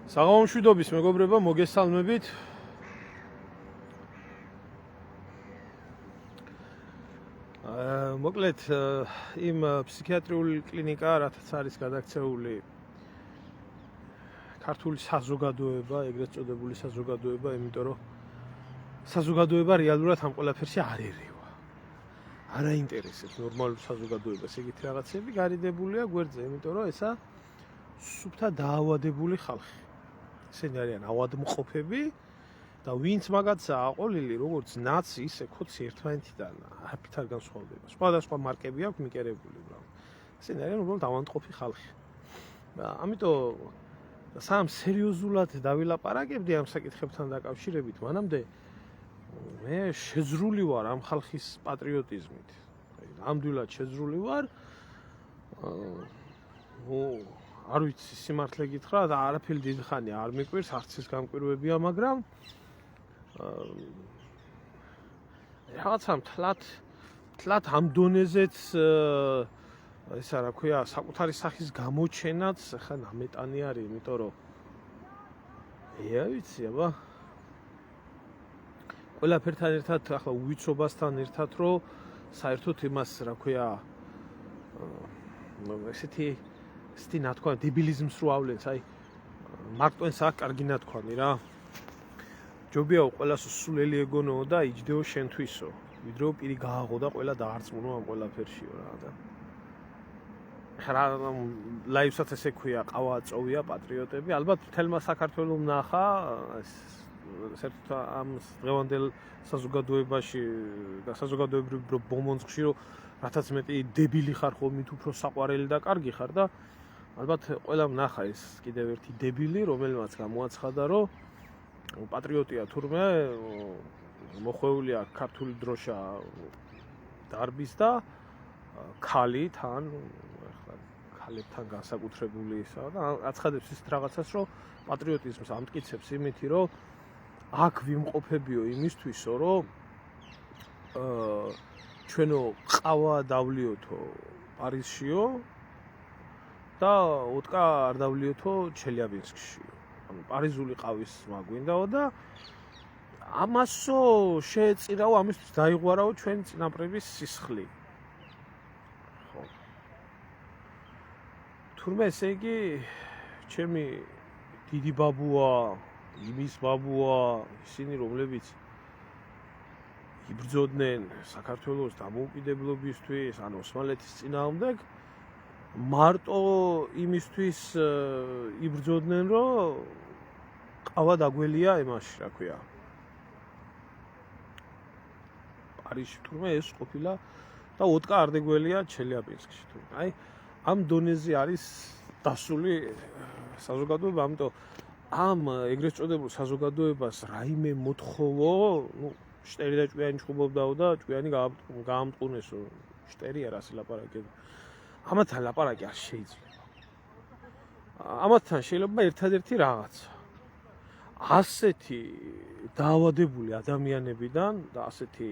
საღამომშვიდობის მეგობრებო, მოგესალმებით. მოკლედ იმ ფსიქიატრიული კლინიკა, რათაც არის გადაქცეული ქართული საზოგადოება, ეგრეთ წოდებული საზოგადოება, იმიტომ რომ საზოგადოება რეალურად ამ ყველაფერში არ ერევა. არ აინტერესებს ნორმალურ საზოგადოებას ეგეთი რაღაცები, გარიდებულია გვერდზე, იმიტომ რომ ესა სუფთა დაავადებული ხალხი. ესენი არიან ავადმყოფები და ვინც მაგაცაა აყოლილი, როგორც ნაცი, ისე ქოცი ერთმანეთიდან არაფრით არ განსხვავდება. სხვადასხვა მარკები აქვს მიკერებული, უბრალოდ. ესენი არიან უბრალოდ ავადმყოფი ხალხი. ამიტომ სამ სერიოზულად დავილაპარაკებდი ამ საკითხებთან დაკავშირებით, მანამდე მე შეძრული ვარ ამ ხალხის პატრიოტიზმით. ნამდვილად შეძრული ვარ. არ ვიცი სიმართლე გითხრა და არაფერი დიდი ხანი არ მიკვირს, არც ის გამკვირვებია, მაგრამ რაღაცა მთლად ამ დონეზეც ესა რა ქვია, საკუთარი სახის გამოჩენაც ხა ნამეტანი არის, იმიტომ რომ ვიცი, აბა ყველაფერთან ერთად, ახლა უვიცობასთან ერთად, რომ საერთოდ იმას რა ქვია, ესეთი ნათქვამი, დებილიზმს რო ავლენს, აი მარკ ტვენს აქვს კარგი ნათქვამი რა. ჯობიაო ყველას სულელი ეგონოო და იჯდეო შენთვისო, ვიდრე პირი გააღო და ყველა დაარწმუნო ამ ყველაფერშიო რა და ხარა ლაივსაც ესე ქვია, ყავა აწოვია პატრიოტები, ალბათ მთელმა საქართველოს ნახა საერთოდ ამ დღევანდელ საზოგადოებაში და საზოგადოებრივ ბომონწყში, რომ რათაც მეტი დებილი ხარ ხოლმე, მით უფრო საყვარელი და კარგი ხარ და ალბათ ყველამ ნახა ეს კიდევ ერთი დებილი, რომელმაც გამოაცხადა, რომ პატრიოტია თურმე მოხვეულია ქართული დროშა დარბის და ქალი თან, ახლა ქალებთან განსაკუთრებული ისა და აცხადებს ის რაღაცას, რომ პატრიოტიზმს ამტკიცებს იმითი, რომ აქ ვიმყოფებიო იმისთვისო, რომ ჩვენო ყავა დავლიოთო პარიზშიო და ოტკა არ დავლიოთო ჩელიაბინსკშიო. ანუ პარიზული ყავის მაგვინდაო და ამასო შეეწირაო, ამისთვის დაიღვარაო ჩვენ წინაპრების სისხლი. ხო. თურმე ესე იგი ჩემი დიდი ბაბუა, იმის ბაბუა, ისინი რომლებიც იბრძოდნენ საქართველოს დამოუკიდებლობისთვის, ან ოსმალეთის წინააღმდეგ, მარტო იმისთვის იბრძოდნენ, რომ ყავა დაგველია იმაში, რა ქვია, პარიზში, თურმე ეს ყოფილა და ოტკა არ დაგველია ჩელიაბინსკში. აი, ამ დონეზე არის დასული საზოგადოება, ამიტომ ამ ეგრეთ წოდებულ საზოგადოებას რაიმე მოთხოვო, შტერი და ჭკვიანი ჩხუბობდაო და ჭკვიანი გაამტყუნესო. შტერია რას ლაპარაკები. ამათთან ლაპარაკი არ შეიძლება. ამათთან შეიძლება ერთადერთი რაღაცა. ასეთი დაავადებული ადამიანებიდან და ასეთი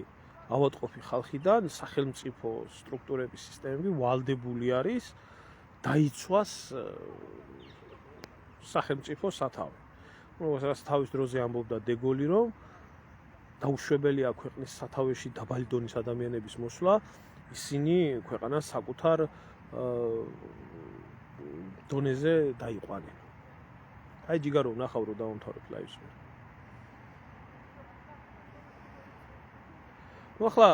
ავადმყოფი ხალხიდან სახელმწიფო სტრუქტურების სისტემები ვალდებული არის დაიცვას სახელმწიფო სათავე. როგორც თავის დროზე ამბობდა დეგოლი, რომ დაუშვებელია ქვეყნის სათავეში დაბალი დონის ადამიანების მოსვლა, ისინი ქვეყანას საკუთარ დონეზე დაიყვანენ. აი ჯიგარო ვნახავ, რომ დავამთავრებ ლაივს. ახლა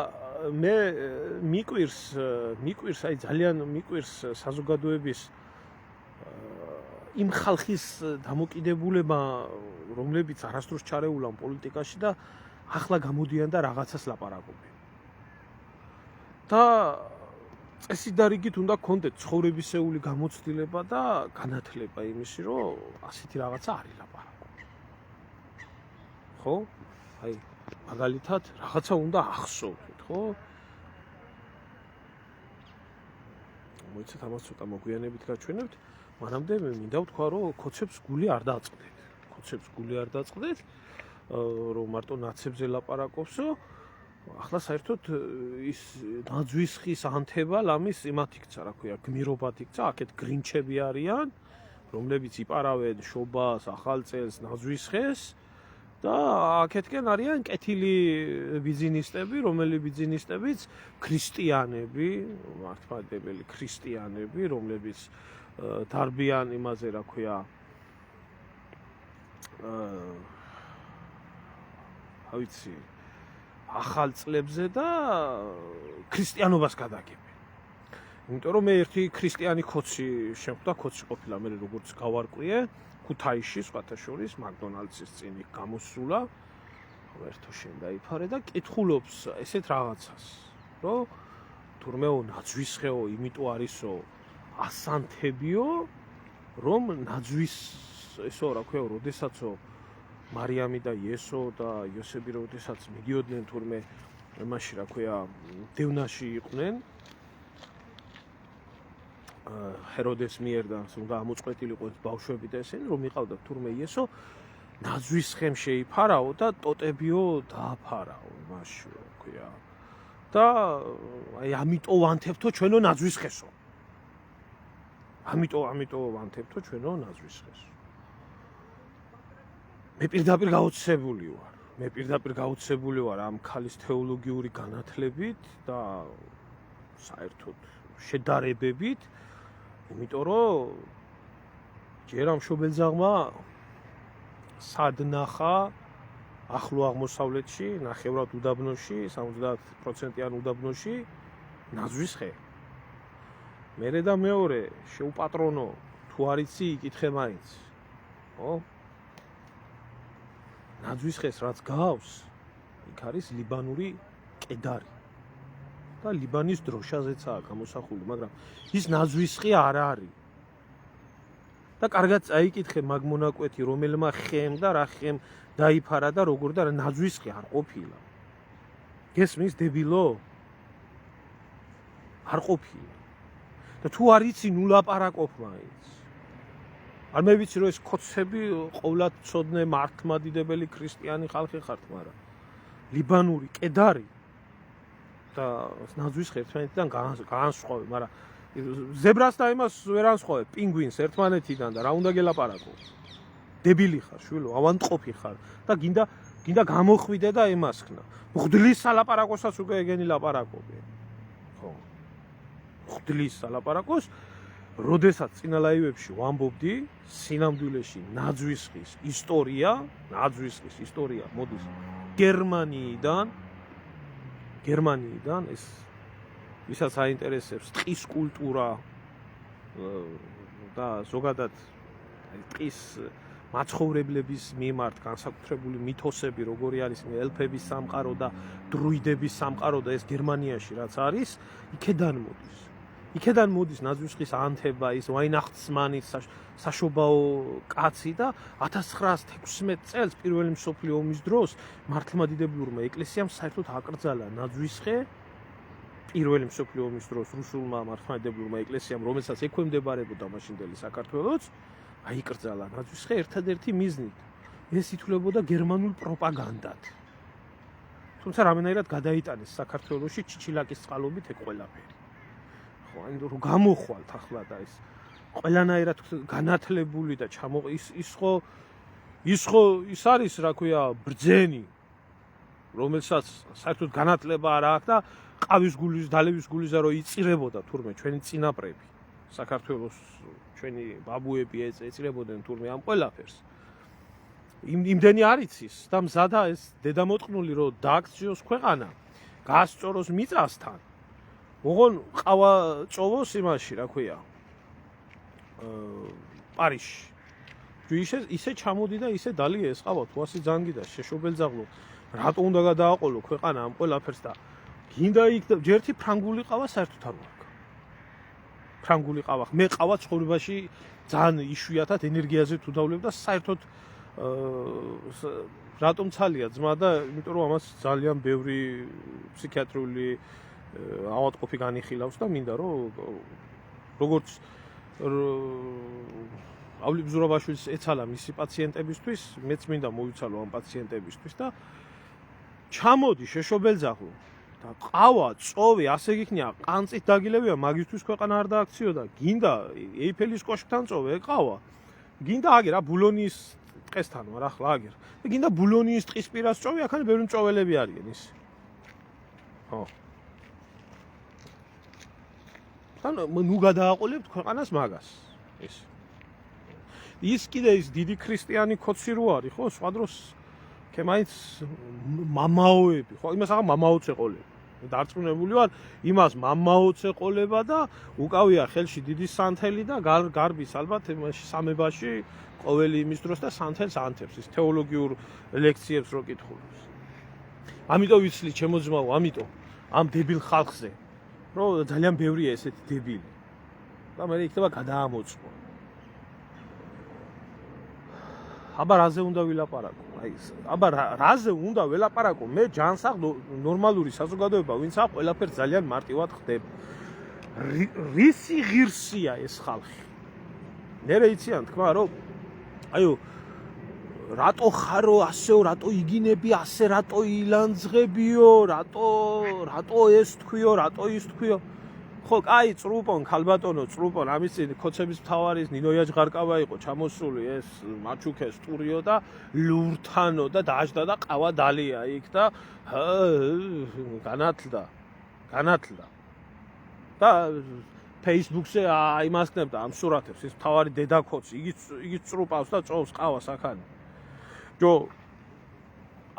მე მიკვირს, აი ძალიან მიკვირს საზოგადოების იმ ხალხის დამოკიდებულება, რომლებიც არასდროს ჩარეულან პოლიტიკაში და ახლა გამოდიან და რაღაცას ლაპარაკობენ. და წესით და რიგით უნდა გქონდეთ ცხოვრებისეული გამოცდილება და განათლება იმისი, რომ ასეთი რაღაცა არ ილაპარაკო. ხო? აი, მაგალითად, რაღაცა უნდა ახსოვდეთ, ხო? მოიცეთ, ამას ცოტა მოგვიანებით გაჩვენებთ. მანამდე მე მინდა ვთქვა, რომ ქოცებს გული არ დაწყდეთ, რომ მარტო ნაცებზე ლაპარაკობსო. ახლა საერთოდ ის ნაძვის ხის ანთება ლამის იმათ იქცა, რა ქვია, გმირობად იქცა, აქეთ გრინჩები არიან რომლებიც იპარავენ შობას, ახალ წელს, ნაძვის ხეს და აქეთკენ არიან კეთილი ბიზნესტები, რომელი ბიზნესტებიც ქრისტიანები, მართლმადიდებელი ქრისტიანები, რომლებიც დარბიან იმაზე, რა ქვია, ავიცი, ახალ წლებზე და ქრისტიანობას გადაგებენ. იმიტომ რომ მე ერთი ქრისტიანი ქოცი შემხვდა, ქოცი ყოფილა, მე როგორც გავარკვიე, ქუთაისში, სხვათა შორის, მაკდონალდსის წინ გამოსულა, ერთო შენ დაიფარე და კითხულობს ესეთ რაღაცას, რომ თურმეო ნაძვისხეო, იმიტომ არისო ასანთებიო, რომ ნაძვის ესო, რა ქვია, როდესაცო მარიამი და იესო და იოსები როდესაც მიდიოდნენ თურმე იმაში, რა ქვია, დევნაში იყვნენ, ჰეროდეს მიერ და უნდა ამოწყვეტილიყო ბავშვები და ესენი, რომ იყავდა თურმე იესო, ნაძვის ხემ შეიფარაო და ტოტებიო დააფარაო იმაში, რა ქვია. და აი ამიტომ ვანთებთო ჩვენო ნაძვის ხესო. ამიტომ ვანთებთო ჩვენო ნაძვის ხესო. მე პირდაპირ გაოცებული ვარ ამ ქალის თეოლოგიური განათლებით და საერთოდ შედარებებით, იმიტომ რომ ჯერ ამ შობელძაღმა სადნახა ახლო აღმოსავლეთში, ნახევრად უდაბნოში, 70%-იან უდაბნოში ნაძვის ხე. მერე და მეორე შეუპატრონო, თუ არ იცი, იკითხე მაინც. ხო? ნაძვის ხეს რაც გავს, იქ არის ლიბანური კედარი. და ლიბანის დროშაზეცაა გამოსახული, მაგრამ ის ნაძვის ხე არ არის. და კარგად წაიკითხე მაგ მონაკვეთი, რომელმა ხემ და რა ხემ დაიფარა და როგორ და ნაძვის ხე არ ყოფილა. გესმის დებილო? არ ყოფილა. და თუ არ იცი, ნუ ლაპარაკობ მაინც. არ მე ვიცი რომ ეს ქოცები ყოვლად ცოდნე მართლმადიდებელი ქრისტიანი ხალხი ხართ, მაგრამ ლიბანური კედარი და ნაძვის ხე ერთმანეთიდან განსხვავებენ, მაგრამ ზებრას და იმას ვერ ანსხვავებ, პინგვინს ერთმანეთიდან და რა უნდა გელაპარაკო? დებილი ხარ, შვილო, ავანტყოფი ხარ და გინდა გამოხვიდე და ემასხნა. მღვდლის სალაპარაკოსაც უკვე ეგენი ლაპარაკობე. ხო. მღვდლის სალაპარაკოს, როდესაც წინა ლაივებში ვამბობდი, სინამდვილეში ნაძვის ხის ისტორია მოდის გერმანიიდან ეს ვისაც აინტერესებს ტყის კულტურა და ზოგადად ტყის მაცხოვრებლების მიმართ განსაკუთრებული მითოსები, როგორი არის ელფების სამყარო და დრუიდების სამყარო და ეს გერმანიაში რაც არის, იქედან მოდის ნაძვის ხის ანთება, ის ვაინახტსმანის საშობაო კაცი და 1916 წელს პირველი მსოფლიო ომის დროს მართლმადიდებლურმა ეკლესიამ საერთოდ აკრძალა ნაძვის ხე პირველი მსოფლიო ომის დროს რუსულმა მართლმადიდებლურმა ეკლესიამ, რომელსაც ექვემდებარებოდა მაშინდელი საქართველოც, აიკრძალა ნაძვის ხე ერთადერთი მიზნით. ეს ითვლებოდა გერმანულ პროპაგანდად. თუმცა რამენერად გადაიტანეს საქართველოში ჩიჩილაკის წყალობით ეგ ყველაფერი. ხო, აი რომ გამოხვალთ ახლა და ეს ყველანაირად განათლებული და ის არის, რა ქვია, ბრძენი, რომელსაც საერთოდ განათლება არ აქვს და ყავის გულის, დალევის გულიზა რომ იწირებოდა თურმე ჩვენი წინაპრები, საქართველოს ჩვენი ბაბუები ეწირებოდნენ თურმე ამ ყველაფერს. იმდენი არ იცის და მზადა ეს დედამოტყნული რომ დააქციოს ქვეყანა, გაასწოროს მიწასთან. ოღონ ყავა წოვოს იმაში, რა ქვია, პარიზში. ისე ჩამოდი და ისე დალია ეს ყავა, თუ ასე ძანგიდა, შეშობელძაღლო, რატო უნდა გადააყოლო ქვეყანა ამ ყველაფერს და გინდა იქ ჯერთი ფრანგული ყავა საერთოდ არ ვარქ. ფრანგული ყავა, მე ყავა ცხოვრებაში ძალიან იშვიათად ენერგიაზე თუ დავლებ და საერთოდ რატომ ცალია ძმა და იმიტომ რომ ამას ძალიან ბევრი ფსიქიატრიული ავადმყოფი განიხილავს და მინდა რომ როგორც ავლი ბზურაბაშვილს ეცალა მისი პაციენტებისთვის, მეც მინდა მოვიცალო ამ პაციენტებისთვის და ჩამოდი შეშობელძაღლო და ყავა, წოვი, ასე გიქნია, ყანწით დაგილებია, მაგისთვის ქვეყანა არ დააქციოდა. გინდა ეიფელის კოშკთან წოვე, ყავა. გინდა აგერ ბულონიის ტყესთან ვარ ახლა აგერ და გინდა ბულონიის ტყის პირას წოვი აქ ბევრი მწოველები არიან ის ხო თან ნუ გადააყოლებთ ქვეყანას მაგას ის კიდე ის დიდი ქრისტიანი ქოცი რო არის ხო სხვა დროს კემაიც მამაოები ხო იმას აღარ მამაოც ეყოლება დარწმუნებული ვარ იმას მამაოც ეყოლება და უკავია ხელში დიდი სანთელი და გარბის ალბათ სამებაში ყოველი იმის დროს და სანთელს ანთებს ის თეოლოგიურ ლექციებს რო კითხულობს ამიტომ ვიცლი ჩემო ძმაო ამიტომ ამ დებილ ხალხზე რომ ძალიან ბევრია ესეთი დებილი და მე იქნება გადაამოწმო აბა რაზე უნდა ვილაპარაკო აი აბა რაზე უნდა ველაპარაკო მე ჯანსაღ ნორმალური საზოგადოება ვინც აქვს ყველაფერს ძალიან მარტივად ხდება რისი ღირსია ეს ხალხი ნერე იციან თქვა რომ აიო რატო ხარო ასეო რატო იგინები ასე რატო ილანძღებიო რატო ეს თქვიო რატო ის თქვიო ხო კაი წრუპონ ქალბატონო წრუპონ ამის წინ ქოცების მთავარის ნინო იაჯღარკავა იყო ჩამოსული ეს მაჩუქეს ტურიო და ლურთანო და დაждდა და ყავა დალია იქ და განათლდა და Facebook-ზე აიმასკნებდა ამ სურათებს ის მთავარი დედაქოცი იგი წრუპავს და წოვს ყავას აქანი ჯო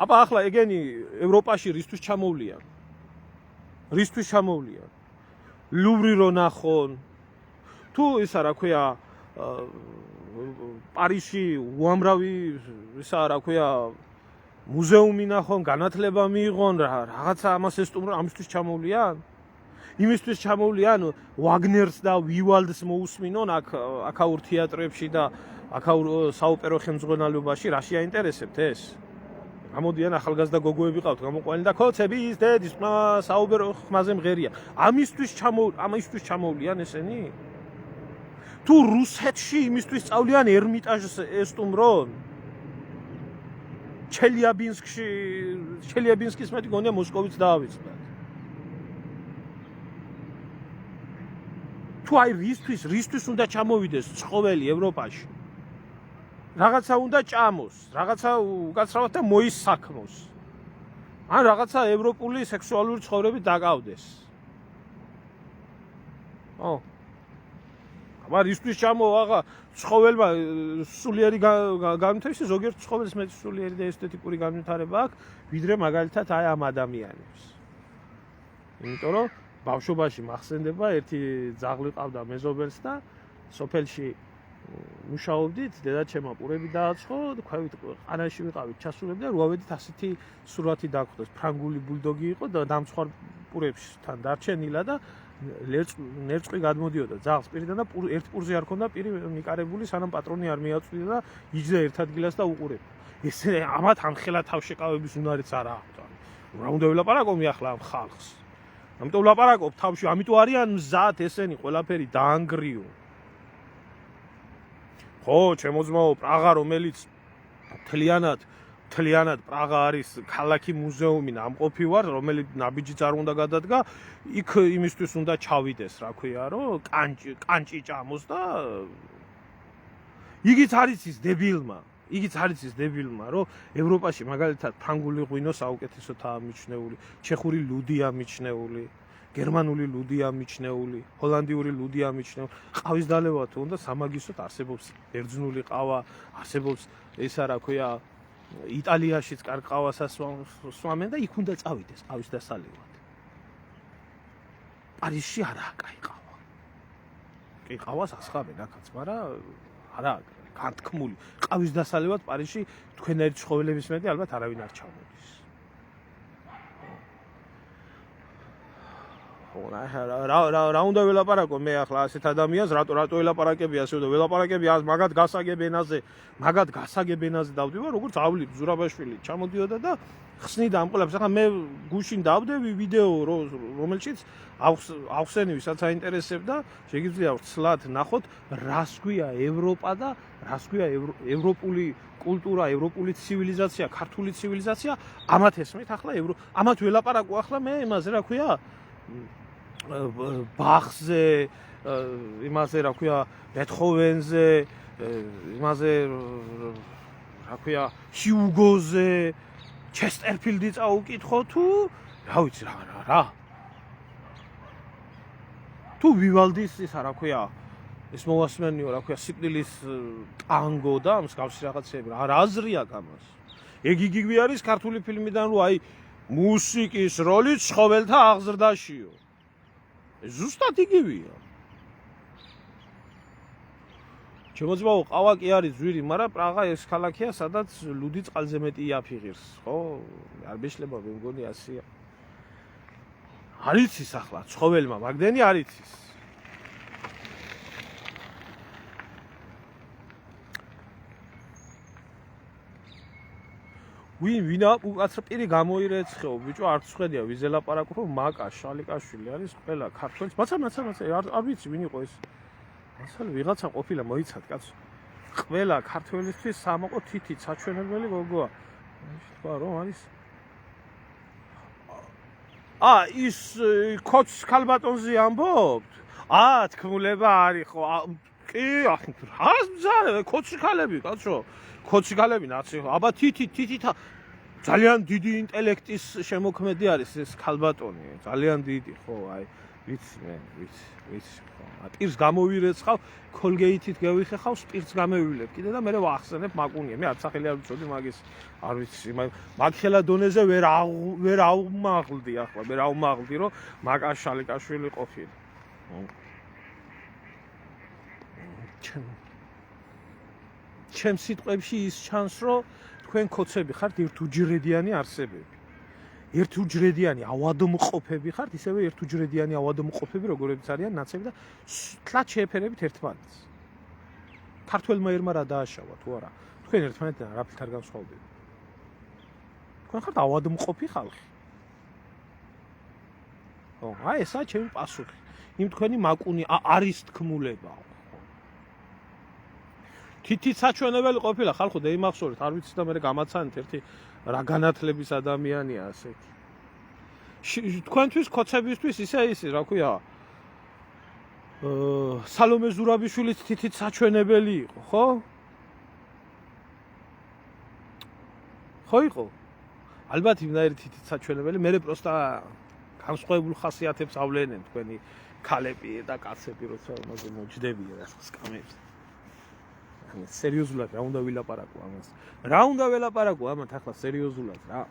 აბა ახლა ეგენი ევროპაში რისთვის ჩამოვლიან ლუვრი რო ნახონ თუ ისა რა ქვია პარიზში უამრავი ისა რა ქვია მუზეუმი ნახონ განათლება მიიღონ რაღაცა ამას ესტუმრონ ამისთვის ჩამოვლიან იმისთვის ჩამოვლიან ვაგნერს და ვივალდს მოусმინონ აქაურ თეატრებში და აქაურ საოპერო ხელმძღვანელობაში რა შეაინტერესებთ ეს გამოდიან ახალგაზრდა გოგოები ყავთ გამოყვანილი და ქოცების დედის საუბერო ხმაზე მღერია ამისთვის ჩამოვლიან ესენი თუ რუსეთში იმისთვის სწავლიან ერმიტაჟს ესტუმრონ ჩელიაბინსკის მეტი გონია მოსკოვიც დაავიწყდათ თუ აი რისთვის უნდა ჩამოვიდეს ცხოველი ევროპაში რაღაცა უნდა ჭამოს, რაღაცა უკაცრავად და მოისაქმოს. ან რაღაცა ევროპული სექსუალური ცხოვრებით დაკავდეს. ო. აბა ისთვის ჩამოაღა ცხოველმა სულიერი განვითარება, ზოგიერთ ცხოველს მეტი სულიერი და ესთეტიკური განვითარება აქვს, ვიდრე მაგალითად აი ამ ადამიანებს. იმიტომ რომ ბავშვობაში მახსენდება ერთი ძაღლი ყავდა მეზობელს და სოფელში მუშაობდით, დედაჩემმა პურები დააცხო, ქვევით ყანაში ვიყავით, ჩასულები და რუავედით ასეთი სურათი დაგვხდეს. ფრანგული ბულდოგი იყო და დამცხვარ პურებთან დარჩენილა და ნერწყვი გადმოდიოდა ძაღლს პირიდან და ერთ პურზე არ ქონდა პირი მიკარებული, სანამ პატრონი არ მიაწვდიდა და იჯდა ერთ ადგილას და უყურებდა. ესე ამათ ამხელა თავშეკავების უნარიც არ აქვს. რა უნდა ვილაპარაკო მე ახლა ამ ხალხს? ამიტომ ვლაპარაკობ თავში, ამიტომ არიან მზად ესენი ყველაფერი დაანგრიო. ხო, ჩემო ძმაო, პრაღა რომელიც მთლიანად პრაღა არის ქალაქი მუზეუმი ნამყოფი ვარ, რომელიც ნაბიჯიც არ უნდა გადადგა, იქ იმისთვის უნდა ჩავიდეს, რა ქვია, რომ კანჭი ჭამოს და იგიც არის ის დებილმა, რომ ევროპაში მაგალითად ფრანგული ღვინო საუკეთესოა მიჩნეული, ჩეხური ლუდია მიჩნეული, გერმანული ლუდია მიჩნეული, ჰოლანდიური ლუდია მიჩნეული. ყავის დალევა თუ უნდა სამაგისოდ არსებობს ბერძნული ყავა, არსებობს ესა რა ქვია იტალიაშიც კარგ ყავას ასვამენ და იქ უნდა წავიდეს ყავის დასალევად. პარიზში არაა კაი ყავა. კი ყავას ასხამენ აქაც, მაგრამ არა განთქმული. ყავის დასალევად პარიზში თქვენერი ცხოველების მეტი ალბათ არავინ არ ჩამოდის. რა უნდა ველაპარაკო მე ახლა ასეთ ადამიანს რატო ველაპარაკები ასე და ველაპარაკები მაგათ გასაგებ ენაზე დავდივარ როგორც ავლი ზურაბაშვილი ჩამოდიოდა და ხსნიდა ამ ყველაფერს ახლა მე გუშინ დავდევი ვიდეო რომელშიც ახსენი ვისაც აინტერესებდა შეგიძლია ვცლად ნახოთ რას გვია ევროპა და რას გვია ევროპული კულტურა, ევროპული ცივილიზაცია, ქართული ცივილიზაცია ამათ ესმით ახლა ამათ ველაპარაკო ახლა მე იმაზე რა ქვია ბახზე, იმაზე რა ქვია, ბეთჰოვენზე, იმაზე რა ქვია ჰიუგოზე ჩესტერფილდი წაუკითხო თუ რა ვიცი რა თუ ვივალდის ისა რა ქვია ეს მოვასმენიო რა ქვია სიკვდილის ტანგო და მსგავსი რაღაცები რა აზრია გამას ეგ იგივე არის ქართული ფილმიდან რომ აი მუსიკის როლი ცხოველთა აღზრდაშიო ზუსტად იგივეა შემოძმაო ყავა კი არის ძვირი მაგრამ პრაღა ეს ქალაქია სადაც ლუდი წყალზე მეტი იაფიღირს ხო არ მეშლება მე მგონი ასია არ იცის ახლა ცხოველმა მაგდენი არ იცის ვინა უკაცრ პირი გამოირეცხეო ბიჭო არ ხვედია ვიზელაპარაკო რომ მაკა შალიკაშვილი არის ყველა ქართველის მაცა არ ვიცი ვინ იყო ეს ასალ ვიღაცა ყოფილა მოიცად კაცო ყველა ქართველისთვის სამოყო თითით საჩვენებელი გოგოა თქვა რომ არის ის კოც ქალბატონზე ამბობთ თქმულება არის ხო კი რას მზარე კოცი ქალები კაცო კოცი ქალები ნაცი აბა თითით ძალიან დიდი ინტელექტის შემოქმედი არის ეს ქალბატონი ძალიან დიდი ხო აი ვიცი ხო პირს გამოვირეცხავ კოლგეითით გავიხეხავ სპირტს გამევივლებ კიდე და მე ვახსენებ მაკუნია მე არ სახელი არ ვიცოდი მაგის არ ვიცი მაგხელა დონეზე ვერ აუმაღლდი ახლა ვერ აუმაღლდი რომ მაკა შალიკაშვილი ყოფილი ჩემ სიტყვებში ის ჩანს რომ თქვენ კოცები ხართ ერთუჯრედიანი არსებები ერთუჯრედიანი ავადმყოფები ხართ ისევე ერთუჯრედიანი ავადმყოფები როგორიც არიან ნაცები და თლად შეეფერებით ერთმანეთს ქართველმა ერმა რა დააშავა თუ არა თქვენ ერთმანეთთან არაფრით არ განსხვავდება თქვენ ხართ ავადმყოფი ხალხი ხო აი ესაა ჩემი პასუხი იმ თქვენი მაკუნი არის თქმულებაო თითით საჩვენებელი ყოფილა ხალხო და იმახსოვრეთ არ ვიცი და მე გამაცანეთ ერთი რა განათლების ადამიანია ასეთი თქვენთვის კოცებისთვის ისე რა ქვია სალომე ზურაბიშვილიც თითით საჩვენებელი იყო ხო იყო ალბათ იმნაირი თითით საჩვენებელი მე პროსტა განსხვავებულ ხასიათებს ავლენენ თქვენი ქალები და კაცები როცა ამაზე მოჯდებიან რა სკამებს სერიოზულად რა უნდა ვილაპარაკო ამას რა უნდა ველაპარაკო ამათ ახლა სერიოზულად რა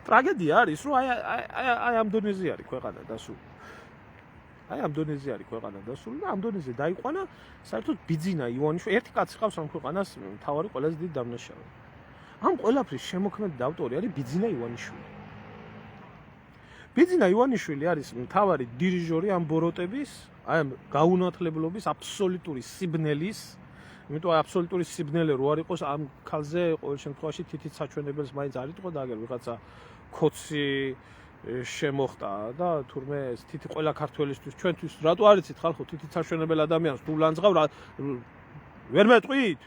ტრაგედია არის რომ აი ამ დონეზე არის ქვეყანა დასული აი ამ დონეზე არის ქვეყანა დასული და ამ დონეზე დაიყვანა საერთოდ ბიძინა ივანიშვილი ერთი კაცი ყავს ამ ქვეყანას მთავარი ყველაზე დიდი დამნაშავე ამ ყველაფრის შემოქმედი და ავტორი არის ბიძინა ივანიშვილი ბიძინა ივანიშვილი არის მთავარი დირიჟორი ამ ბოროტების, აი ამ გაუნათლებლობის აბსოლუტური სიბნელის, იმიტომ აი აბსოლუტური სიბნელე რო არ იყოს ამ ქალზე ყოველ შემთხვევაში თითით საჩვენებელს მაინც არ იტყო და აგერ ვიღაცა კოცი შემოხტა და თურმე ეს თითი ყველა ქართველისთვის ჩვენთვის რატო არ იცით ხალხო თითით საჩვენებელ ადამიანს თუ ლანძღავ ვერ მეტყვით?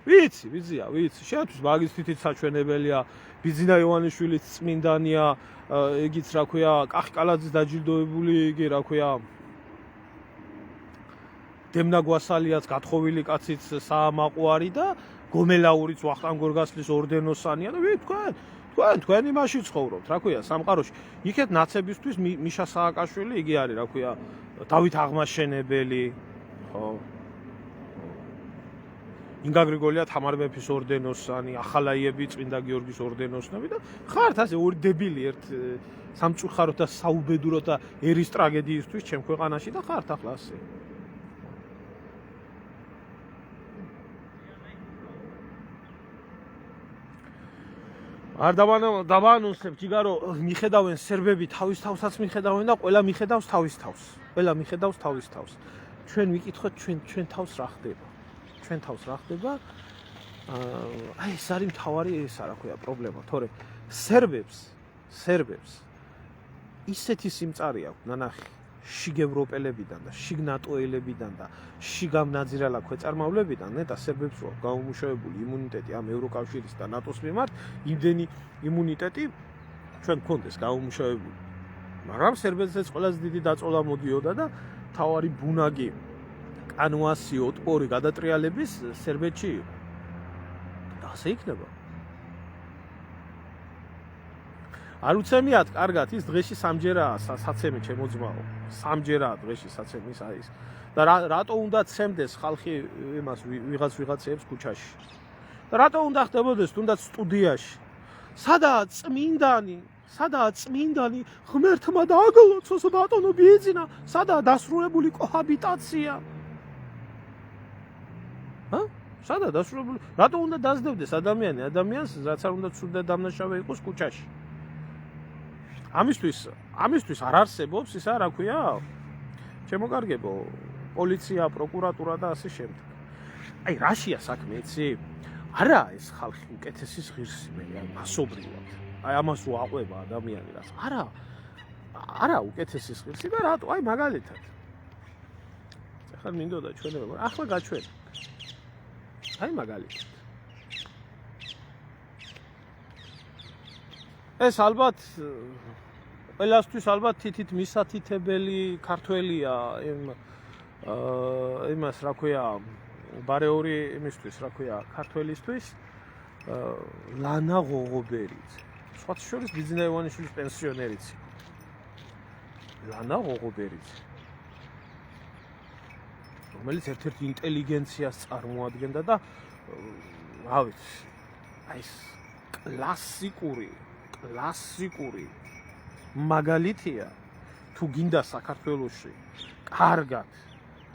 ვიცია შეთვის მაგის თითით საჩვენებელია ბიძინა ივანიშვილის წმინდანია ეგიც რა ქვია კახკალაძის დაჯილდოებული იგი რა ქვია დემნა გვასალიაც გათხოვილი კაციც საამაყო არის და გომელაურიც ვახტანგ გორგასლის ორდენოსანია და თქვენ იმაში ცხოვრობთ რა ქვია სამყაროში იქეთ ნაცებისთვის მიშა სააკაშვილი იგი არის რა ქვია დავით აღმაშენებელი ხო ინგა გრიგოლია თამარ მეფის ორდენოსანი, ახალაიები წმინდა გიორგის ორდენოსნები და ხართ ასე ორი დებილი ერთ სამწუხაროდ და საუბედუროდ და ერის ტრაგედიისთვის ჩემ ქვეყანაში და ხართ ახლა ასე. არ დავანონსებ ჯიგარო მიხედავენ სერბები თავის თავსაც მიხედავენ და ყველა მიხედავს თავის თავს. ყველა მიხედავს თავის თავს. ჩვენ ვიკითხოთ ჩვენ თავს რა ხდება. ჩვენ თავს რა ხდება აი ეს არის მთავარი ეს რა ქვია პრობლემა თორე სერბებს ისეთი სიმწარე აქვს ნანახი შიგ ევროპელებიდან და შიგ ნატოელებიდან და შიგ ამ ნაძირალა ქვეწარმავლებიდან ნეტა სერბებს რო გაუმუშავებული იმუნიტეტი ამ ევროკავშირის და ნატოს მიმართ იმდენი იმუნიტეტი ჩვენ გქონდეს გაუმუშავებული. მაგრამ სერბეთსაც ყველაზე დიდი დაწოლა მოდიოდა და თავარი ბუნაგი კანვასი ოტპორი გადატრიალების სერბეთში იყო. და ასე იქნება. არ უცემიათ კარგად ის დღეში სამჯერაა საცემი ჩემო ძმაო. სამჯერაა დღეში საცემი ის არის. და რატო უნდა ცემდეს ხალხი იმას ვიღაცებს ქუჩაში? და რატო უნდა ხდებოდეს თუნდაც სტუდიაში? სადაა წმინდანი ღმერთმა დააგლოცოს ბატონო ბიძინა, სადაა დასრულებული კოჰაბიტაცია? სადაა დასრულებული? რატო უნდა დაძდევდეს ადამიანს, რაც არ უნდა ცუდ და დამნაშავე იყოს ქუჩაში? ამისთვის არ არსებობს ისა რა ქვია? ჩემო კარგებო, პოლიცია, პროკურატურა და ასე შემდეგ. აი რაშია საქმე, იცი? არა ეს ხალხი უკეთესის ღირსი მე მასობრივად. აი ამას უაყვება ადამიანი რაც. არა უკეთესის ღირსი და რატო? აი მაგალითად. ახლა მინდოდა ჩვენება, მაგრამ ახლა გაჩვენა. აი მაგალითად. ეს ალბათ ყველასთვის ალბათ თითით მისათითებელი ქართველია იმას რა ქვია ბარეორი იმისთვის რა ქვია ქართველისთვის ლანა ღოღობერიძე. სხვა შორის ბიძინა ივანიშვილის პენსიონერიც. ლანა ღოღობერიძე. რომელიც ერთ-ერთ ინტელიგენციას წარმოადგენდა და რა ვიცი, აი ეს კლასიკური მაგალითია თუ გინდა საქართველოში კარგად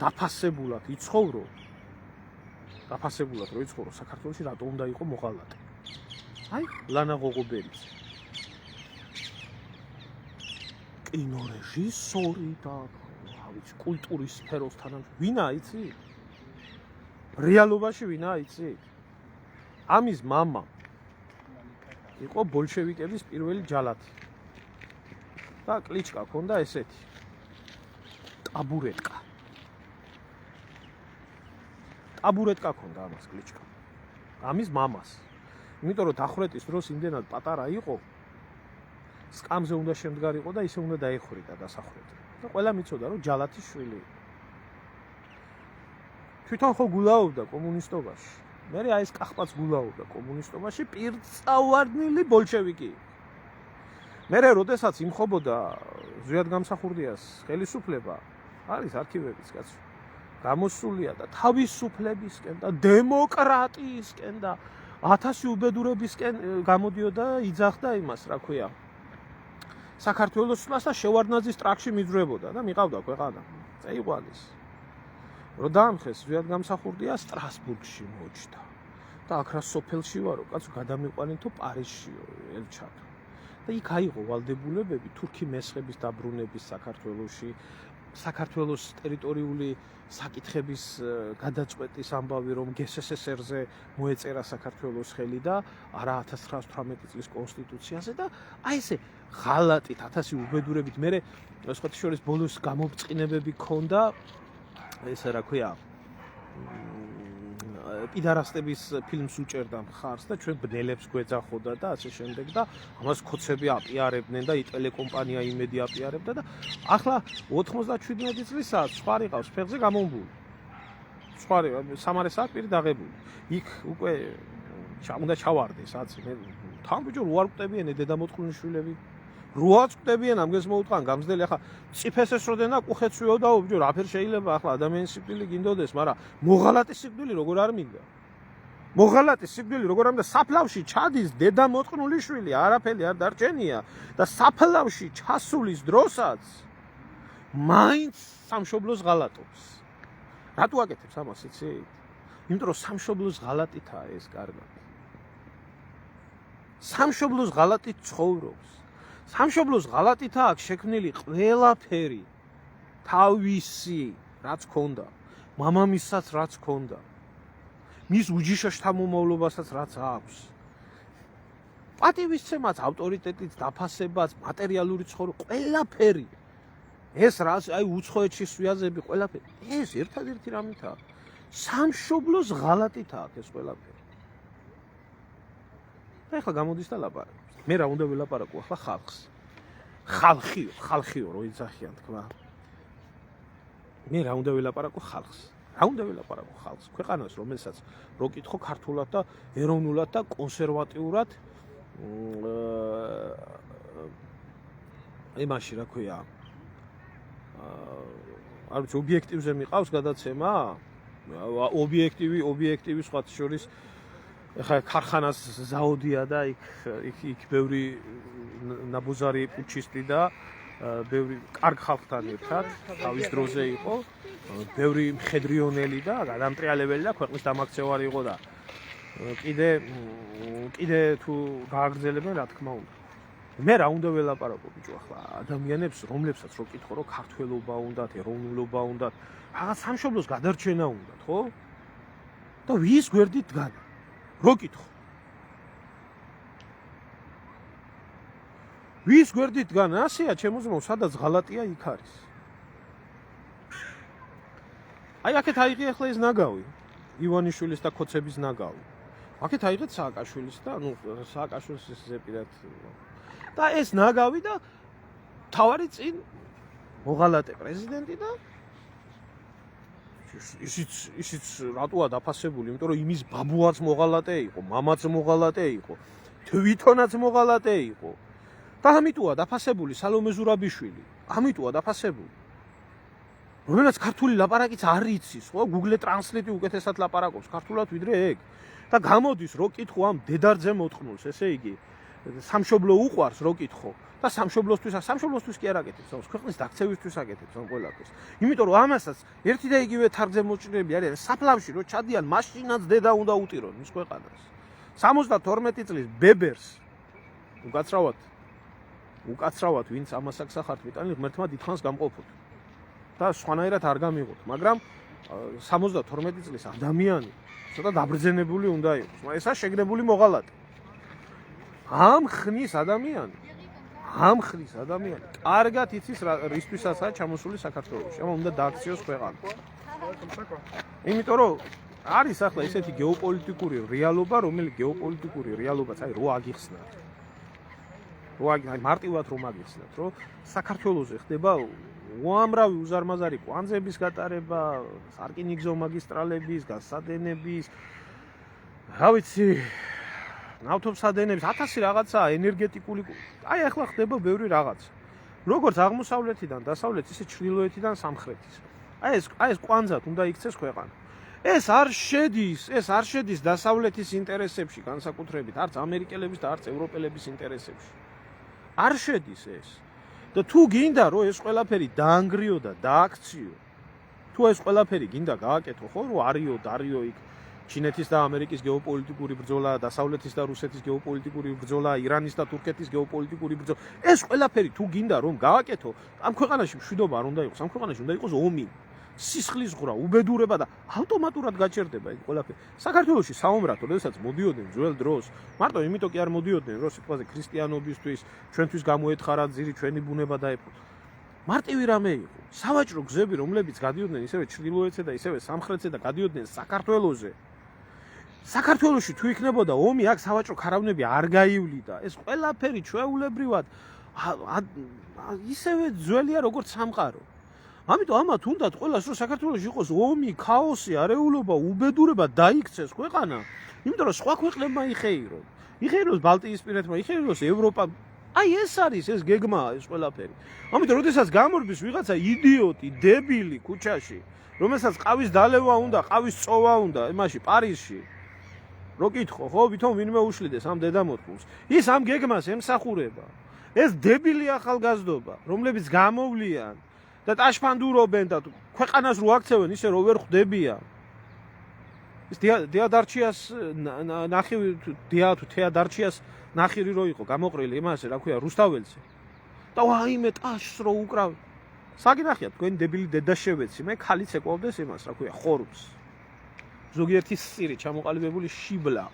დაფასებულად იცხოვრო საქართველოში რატო უნდა იყო მოღალატე? აი ლანა ღოღობერიძე კინორეჟისორი და რა ვიცი კულტურის სფეროს თანამშრომელი ვინა იცი? რეალობაში ვინა იცი? ამის მამა იყო ბოლშევიკების პირველი ჯალათი. და კლიჩკა ქონდა ესეთი. ტაბურეტკა ქონდა ამას კლიჩკა. ამის მამას. იმიტომ რომ დახვრეტის დროს იმდენად პატარა იყო, სკამზე უნდა შემდგარიყო და ისე უნდა დაეხვრიტა დასახვრეტი. და ყველა მიცოდა რომ ჯალათის შვილი. თვითონ ხო გულაობდა კომუნისტობაში. მე აი ეს კახპაც გულაობდა კომუნისტობაში, პირწავარდნილი ბოლშევიკი. მე როდესაც იმხობოდა ზვიად გამსახურდიას ხელისუფლება, არის არქივებიც კაცო. გამოსულია და თავისუფლებისკენ და დემოკრატიისკენ და 1000 უბედურებისკენ გამოდიოდა იძახდა იმას, რა ქვია. საქართველოს სვლას და შევარდნაძის ტრაქში მიძვრებოდა და მიყავდა ქვეყანა. წაიყვანეს. რო დაამხეს ზვიად გამსახურდია სტრასბურგში მოჭდა. და აქ რა სოფელში ვარო, კაცო გადამიყვანეთო პარიზშიო, ელჩატო. და იქ აიღო ვალდებულებები თურქი მესხების დაბრუნების საქართველოში, საქართველოს ტერიტორიული საკითხების გადაწყვეტის ამბავი, რომ გსსსრ-ზე მოეწერა საქართველოს ხელი და არა 1918 წლის კონსტიტუციაზე და აი ესე ღალატით 1000 უბედურებით მე სხვათა შორის ბოლოს გამობწყინებები ქონდა ესე რა ქვია პიდარასტების ფილმს უჭერდა მხარს და ჩვენ ბნელებს გვეძახოდა და ასე შემდეგ და ამას ქოცები აპიარებდნენ და ტელეკომპანია იმედი აპიარებდა და ახლა 97 წლისაა სხვარი ყავს ფეხზე გამომბული. სხვარი სამარესაა პირი დაღებული. იქ უკვე უნდა ჩავარდეს აცი მე თან ბიჭო რო არ გვტებიან დედამოწყუნიშვილები როაც გვტებიან ამგეს მოუტყან გამზდელი ახლა ციფესეს როდენა კუხეცვიო და ბიჭო რაფერ შეიძლება ახლა ადამიანის სიკვდილი გინდოდეს მაგრამ მოღალატის სიკვდილი როგორ არ მინდა მოღალატის სიკვდილი როგორ არ მინდა საფლავში ჩადის დედამოწყუნიშვილი არაფერი არ დარჩენია და საფლავში ჩასulis დროსაც მაინც სამშობლოს ღალატობს რატო აკეთებს ამას იცი იმიტომ რომ სამშობლოს ღალატითაა ეს კარგად სამშობლოს ღალატით ცხოვრობს სამშობლოს ღალატითაა აქ შექმნილი ყველაფერი თავისი რაც ქონდა მამამისსაც რაც ქონდა მის უჯიშოშთა მომავლობასაც რაც აქვს პატივისცემაც ავტორიტეტით დაფასებაც მატერიალური ცხოვრება ყველაფერი ეს რაც აი უცხოეთში სვიაზები ყველაფერი ეს ერთადერთი რამითაა სამშობლოს ღალატითაა ეს ყველაფერი და ეხლა გამოდის და ლაპარაკობს მე რა უნდა ველაპარაკო ახლა ხალხს. ხალხიო რო იძახიან თქვა. მე რა უნდა ველაპარაკო ხალხს. რა უნდა ველაპარაკო ხალხს? ქვეყანას, რომელსაც რო კითხო ქართულად და ეროვნულად და კონსერვატიურად იმაში რა ქვია არ ვიცი ობიექტივზე მიყავს გადაცემა ობიექტივი სხვა შორის ეხლა ქარხანას ზაოდია და იქ ბევრი ნაბუზარი პუჩისტი და ბევრი კარგ ხალხთან ერთად თავის დროზე იყო ბევრი მხედრიონელი და გადამტრიალებელი და ქვეყნის დამაქცევარი იყო და კიდე თუ გააგრძელებენ რა თქმა უნდა მე რა უნდა ველაპარაკო ბიჭო ახლა ადამიანებს რომლებსაც რო კითხო რომ ქართველობა უნდათ ეროვნულობა უნდათ რაღაც სამშობლოს გადარჩენა უნდათ ხო და ვის გვერდით დგან რო კითხო ვის გვერდით დგან ასეა ჩემო ძმაო სადაც ღალატია იქ არის აი აქეთ აიღე ახლა ეს ნაგავი ივანიშვილის და ქოცების ნაგავი აქეთ აიღეთ სააკაშვილის და ნუ სააკაშვილის ზეპირად და ეს ნაგავი და თავარი წინ მოღალატე პრეზიდენტი და ისიც რატოა დაფასებული იმიტომ რომ იმის ბაბუაც მოღალატე იყო მამაც მოღალატე იყო თვითონაც მოღალატე იყო და ამიტოა დაფასებული სალომე ზურაბიშვილი ამიტოა დაფასებული რომელსაც ქართული ლაპარაკიც არ იცის ხო Google Translate უკეთესად ლაპარაკობს ქართულად ვიდრე ეგ და გამოდის რო კითხო ამ დედარძე მოწყნულს ესე იგი სამშობლო უყვარს რო კითხო და სამშობლოსთვის კი არ აკეთებს ამას ქვეყნის დაქცევისთვის აკეთებს ამ ყველაფერს იმიტომ რომ ამასაც ერთი და იგივე თარგზე მოჭრები არიან საფლავში რო ჩადიან მაშინაც დედა უნდა უტირონ მის ქვეყანას 72 წლის ბებერს უკაცრავად ვინც ამას აღსახართ ვიტანილ ღმერთმა დიდხანს გამყოფოთ და სხვანაირად არ გამიღოთ მაგრამ 72 წლის ადამიანი ცოტა დაბრძენებული უნდა იყოს მაგრამ ესა შეგნებული მოღალატე ამ ხნის ადამიანი კარგად იცის რისთვისაცაა ჩამოსული საქართველოში ამ უნდა დააქციოს ქვეყანა იმიტომ რომ არის ახლა ესეთი გეოპოლიტიკური რეალობა რომელიც გეოპოლიტიკური რეალობაც აი რო აგიხსნათ მარტივად რომ აგიხსნათ რომ საქართველოზე ხდება უამრავი უზარმაზარი კვანძების გატარება სარკინიგზო მაგისტრალების გასადენების რა ვიცი ნავთობსადენების 1000 რაღაცაა ენერგეტიკული აი ახლა ხდება ბევრი რაღაც როგორც აღმოსავლეთიდან დასავლეთ ისე ჩრდილოეთიდან სამხრეთის აი ეს კვანძად უნდა იქცეს ქვეყანა ეს არ შედის დასავლეთის ინტერესებში განსაკუთრებით არც ამერიკელების და არც ევროპელების ინტერესებში არ შედის ეს და თუ გინდა რომ ეს ყველაფერი დაანგრიო და დააქციო თუ ეს ყველაფერი გინდა გააკეთო ხო რომ არიო იქ ჩინეთის და ამერიკის გეოპოლიტიკური ბრძოლა, დასავლეთის და რუსეთის გეოპოლიტიკური ბრძოლა, ირანის და თურქეთის გეოპოლიტიკური ბრძოლა. ეს ყველაფერი თუ გინდა რომ გააკეთო, ამ ქვეყანაში მშვიდობა არ უნდა იყოს, ამ ქვეყანაში უნდა იყოს ომი, სისხლის ღრა, უბედურება და ავტომატურად გაჩერდება ეს ყველაფერი. საქართველოში საომრად, როდესაც მოდიოდნენ ძველ დროს, მარტო იმიტომ კი არ მოდიოდნენ, რომ სიტყვაზე ქრისტიანობისთვის, ჩვენთვის გამოეთხარა ძირი, ჩვენი ბუნება დაეფოთ. მარტივი რამე იყო. სავაჭრო გზები, რომლებიც გადიოდნენ ისევე ჩრდილოეთზე და ისევე სამხრეთზე და გადიოდნენ საქართველოზე. საქართველოში თუ იქნებოდა ომი, აქ სავაჭრო ქარავნები არ გაივლიდა. ეს ყველაფერი ჩვეულებრივად ისევე ძველია როგორც სამყარო. ამიტომ ამათ უნდათ ყველას რომ საქართველოში იყოს ომი, ქაოსი, არეულობა, უბედურება დაიქცეს ქვეყანა, იმიტომ რომ სხვა ქვეყნებმა იხეირონ. იხეიროს ბალტიისპირეთმა, იხეიროს ევროპა. აი ეს არის ეს გეგმაა ეს ყველაფერი. ამიტომ როდესაც გამორბის ვიღაცა იდიოტი, დებილი ქუჩაში, რომელსაც ყავის დალევა უნდა, ყავის წოვა უნდა, იმაში პარიზში. რო კითხო, ხო, ვითომ ვინმე უშლიდეს ამ დედამოთმულს. ის ამ გეგმას ემსახურება. ეს დებილი ახალგაზრდობა, რომლებიც გამოვლიან და ტაშფანდურობენ და ქვეყანას რო აქცევენ ისე რო ვერ ხვდებიან. ის დიადარჩიას ნახივი თეადარჩიას ნახირი რო იყო გამოყრილი იმასე რა ქვია რუსთაველზე. და ვაიმე ტაშს რო უკრავ. საგინახიათ თქვენი დებილი დედაშევეცი, მე ქალიც ეკვალდეს იმას რა ქვია ხორბს. ზოგიერთი სირი ჩამოყალიბებული შიბლა